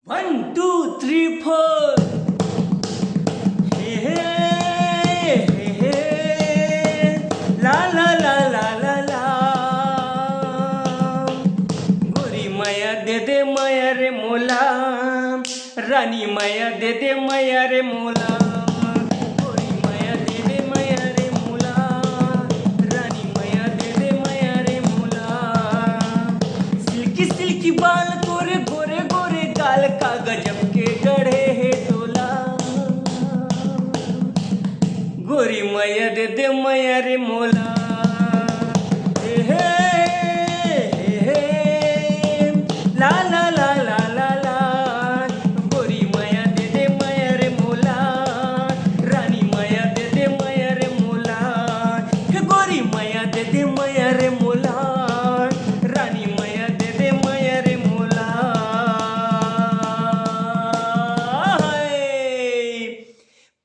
1 2 3 4 हे हे हे हे ला ला ला ला ला ला गोरी माया दे दे माया रे मोला रानी माया दे दे माया रे मोला गोरी माया दे दे माया रे मोला रानी माया दे दे माया रे मोला सिल्की सिल्की बाल गोरे गोरे गोरे गाल का गजब के गढ़े है तोला गोरी माया दे दे माया रे मोला हे हे ला ला ला ला ला ला गोरी माया दे दे माया रे मोला रानी माया दे दे माया रे मोला हे गोरी माया दे दे माया रे मोला रानी माया दे दे माया रे मोला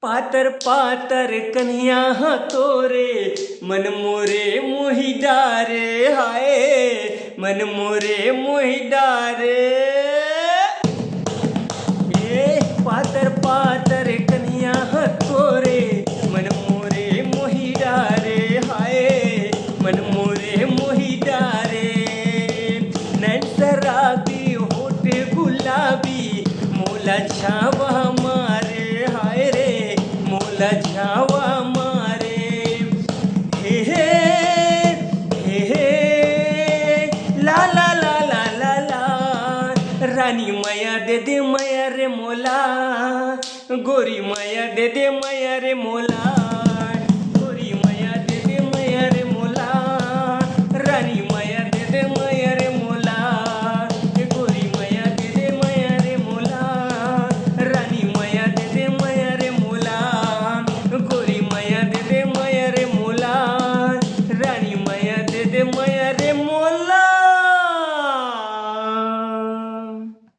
पातर पातर कन्हैया तोरे मन मोरे मोहि डारे हाय मन मोरे मोहि डारे पातर पातर कन्हैया तोरे मन मोरे मोहि डारे हाय मन मोरे मोहि डारे नैन शराबी होठ गुलाबी मोला छावा मारे हाय रे मोला छावा मारे हे हे ला ला ला ला ला ला रानी माया दे दे माया रे मोला गोरी माया दे दे माया रे मोला।